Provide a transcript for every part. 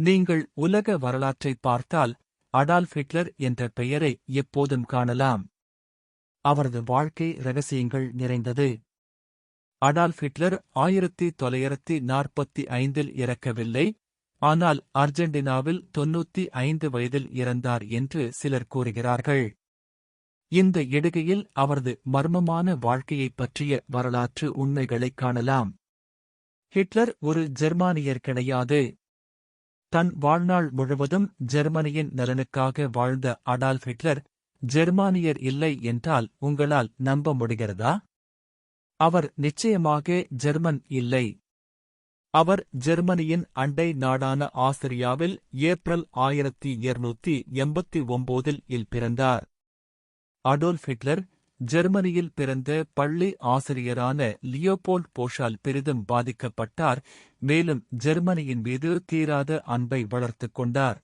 நீங்கள் உலக வரலாற்றை பார்த்தால் அடால்ஃப் ஹிட்லர் என்ற பெயரை எப்போதும் காணலாம். அவரது வாழ்க்கை இரகசியங்கள் நிறைந்தது. அடால்ஃப் ஹிட்லர் 1945 இறக்கவில்லை, ஆனால் அர்ஜென்டினாவில் 95 வயதில் இறந்தார் என்று சிலர் கூறுகிறார்கள். இந்த இடுகையில் அவரது மர்மமான வாழ்க்கையைப் பற்றிய வரலாற்று உண்மைகளைக் காணலாம். ஹிட்லர் ஒரு ஜெர்மானியர் கிடையாது. தன் வாழ்நாள் முழுவதும் ஜெர்மனியின் நலனுக்காக வாழ்ந்த அடால்ஃப் ஹிட்லர் ஜெர்மானியர் இல்லை என்றால் உங்களால் நம்ப முடிகிறதா? அவர் நிச்சயமாக ஜெர்மன் இல்லை. அவர் ஜெர்மனியின் அண்டை நாடான ஆஸ்திரியாவில் ஏப்ரல் 1789 பிறந்தார். அடோல்ஃப் ஹிட்லர் ஜெர்மனியில் பிறந்த பள்ளி ஆசிரியரான லியோபோல்ட் போஷால் பெரிதும் பாதிக்கப்பட்டார், மேலும் ஜெர்மனியின் மீது தீராத அன்பை வளர்த்துக் கொண்டார்.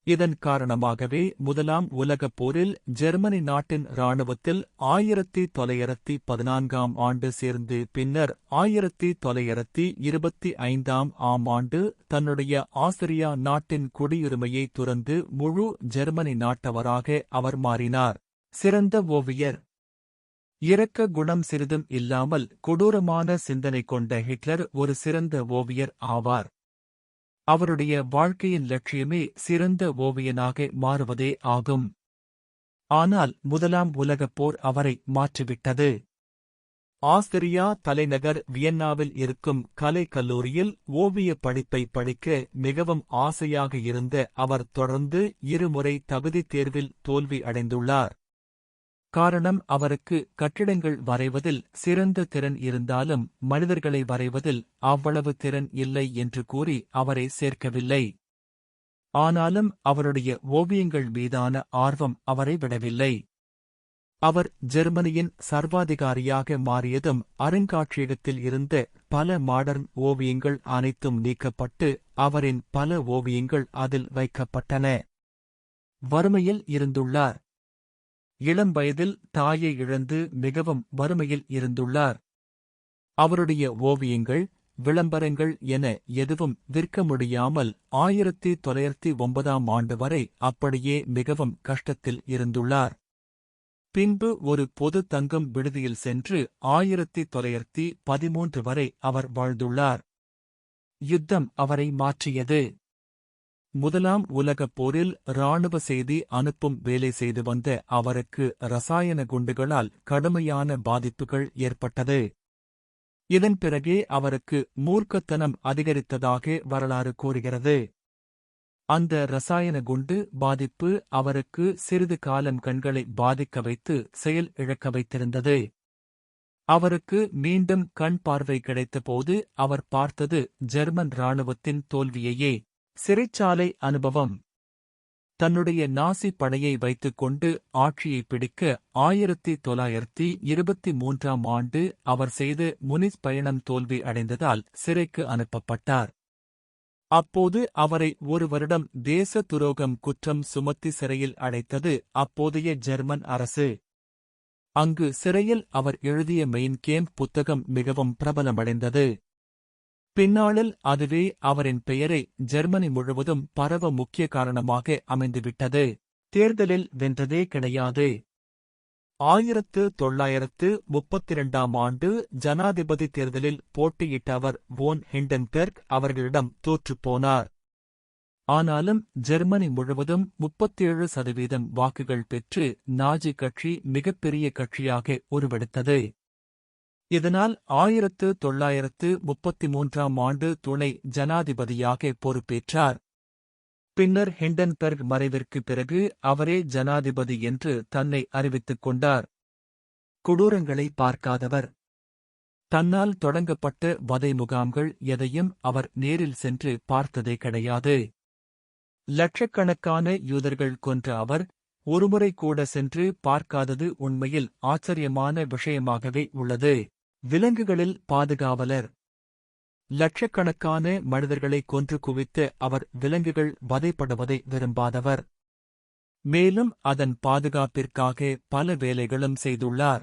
இதன் காரணமாகவே முதலாம் உலகப் போரில் ஜெர்மனி நாட்டின் இராணுவத்தில் 1914 சேர்ந்து பின்னர் 1925 தன்னுடைய ஆஸ்திரியா நாட்டின் குடியுரிமையை துறந்து முழு ஜெர்மனி நாட்டவராக அவர் மாறினார். சிறந்த ஓவியர். இரக்க குணம் சிறிதும் இல்லாமல் கொடூரமான சிந்தனை கொண்ட ஹிட்லர் ஒரு சிறந்த ஓவியர் ஆவார். அவருடைய வாழ்க்கையின் லட்சியமே சிறந்த ஓவியனாக மாறுவதே ஆகும். ஆனால் முதலாம் உலகப் போர் அவரை மாற்றிவிட்டது. ஆஸ்திரியா தலைநகர் வியன்னாவில் இருக்கும் கலை கல்லூரியில் ஓவியப் படிப்பை படிக்க மிகவும் ஆசையாக இருந்த அவர் தொடர்ந்து இருமுறை தகுதித் தேர்வில் தோல்வி அடைந்துள்ளார். காரணம், அவருக்கு கட்டிடங்கள் வரைவதில் சிறந்த திறன் இருந்தாலும் மனிதர்களை வரைவதில் அவ்வளவு திறன் இல்லை என்று கூறி அவரை சேர்க்கவில்லை. ஆனாலும் அவருடைய ஓவியங்கள் மீதான ஆர்வம் அவரை விடவில்லை. அவர் ஜெர்மனியின் சர்வாதிகாரியாக மாறியதும் அருங்காட்சியகத்தில் இருந்த பல மாடர்ன் ஓவியங்கள் அனைத்தும் நீக்கப்பட்டு அவரின் பல ஓவியங்கள் அதில் வைக்கப்பட்டன. வறுமையில் இருந்துள்ளார். இளம் வயதில் தாயை இழந்து மிகவும் வறுமையில் இருந்துள்ளார். அவருடைய ஓவியங்கள், விளம்பரங்கள் என எதுவும் விற்க முடியாமல் 1909 வரை அப்படியே மிகவும் கஷ்டத்தில் இருந்துள்ளார். பின்பு ஒரு பொது தங்கும் விடுதியில் சென்று 1913 வரை அவர் வாழ்ந்துள்ளார். யுத்தம் அவரை மாற்றியது. முதலாம் உலகப் போரில் இராணுவ செய்தி அனுப்பும் வேலை செய்து வந்த அவருக்கு இரசாயன குண்டுகளால் கடுமையான பாதிப்புகள் ஏற்பட்டது. இதன் பிறகே அவருக்கு மூர்க்கத்தனம் அதிகரித்ததாக வரலாறு கூறுகிறது. அந்த இரசாயன குண்டு பாதிப்பு அவருக்கு சிறிது காலம் கண்களை பாதிக்க வைத்து செயல் இழக்க வைத்திருந்தது. அவருக்கு மீண்டும் கண் பார்வை கிடைத்தபோது அவர் பார்த்தது ஜெர்மன் இராணுவத்தின் தோல்வியையே. சிறைச்சாலை அனுபவம். தன்னுடைய நாசி படையை வைத்துக் கொண்டு ஆட்சியை பிடிக்க 1923 அவர் செய்த முனிஸ் பயணம் தோல்வி அடைந்ததால் சிறைக்கு அனுப்பப்பட்டார். அப்போது அவரை ஒரு வருடம் தேச துரோகம் குற்றம் சுமத்தி சிறையில் அடைத்தது அப்போதைய ஜெர்மன் அரசு. அங்கு சிறையில் அவர் எழுதிய மெயின் கேம்ப் புத்தகம் மிகவும் பிரபலமடைந்தது. பின்னாளில் அதுவே அவரின் பெயரை ஜெர்மனி முழுவதும் பரவ முக்கிய காரணமாக அமைந்துவிட்டது. தேர்தலில் வென்றதே கிடையாது. 1932 ஜனாதிபதி தேர்தலில் போட்டியிட்ட அவர் வோன் ஹிண்டன்பெர்க் அவர்களிடம் தோற்றுப்போனார். ஆனாலும் ஜெர்மனி முழுவதும் 37% வாக்குகள் பெற்று நாஜி கட்சி மிகப்பெரிய கட்சியாக உருவெடுத்தது. இதனால் 1933 துணை ஜனாதிபதியாக பொறுப்பேற்றார். பின்னர் ஹிண்டன்பெர்க் மறைவிற்கு பிறகு அவரே ஜனாதிபதி என்று தன்னை அறிவித்துக் கொண்டார். கொடூரங்களை பார்க்காதவர். தன்னால் தொடங்கப்பட்ட வதை முகாம்கள் எதையும் அவர் நேரில் சென்று பார்த்ததே கிடையாது. லட்சக்கணக்கான யூதர்கள் கொன்ற அவர் ஒருமுறை கூட சென்று பார்க்காதது உண்மையில் ஆச்சரியமான விஷயமாகவே உள்ளது. விலங்குகளில் பாதுகாவலர். லட்சக்கணக்கான மனிதர்களை கொன்று குவித்த அவர் விலங்குகள் வதைப்படுவதை விரும்பாதவர். மேலும் அதன் பாதுகாப்பிற்காக பல வேலைகளும் செய்துள்ளார்.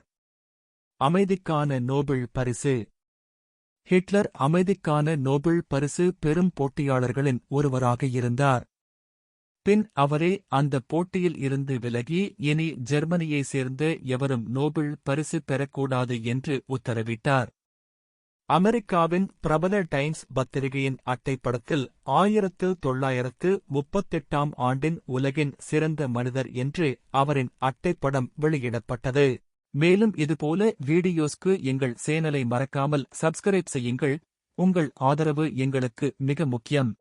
அமைதிக்கான நோபல் பரிசு. ஹிட்லர் அமைதிக்கான நோபல் பரிசு பெரும் போட்டியாளர்களின் ஒருவராக இருந்தார். பின் அவரே அந்த போட்டியில் இருந்து விலகி இனி ஜெர்மனியைச் சேர்ந்த எவரும் நோபல் பரிசு பெறக்கூடாது என்று உத்தரவிட்டார். அமெரிக்காவின் பிரபல டைம்ஸ் பத்திரிகையின் அட்டைப்படத்தில் 1938 ஆண்டின் உலகின் சிறந்த மனிதர் என்று அவரின் அட்டைப்படம் வெளியிடப்பட்டது. மேலும் இதுபோல வீடியோஸ்க்கு எங்கள் சேனலை மறக்காமல் சப்ஸ்கிரைப் செய்யுங்கள். உங்கள் ஆதரவு எங்களுக்கு மிக முக்கியம்.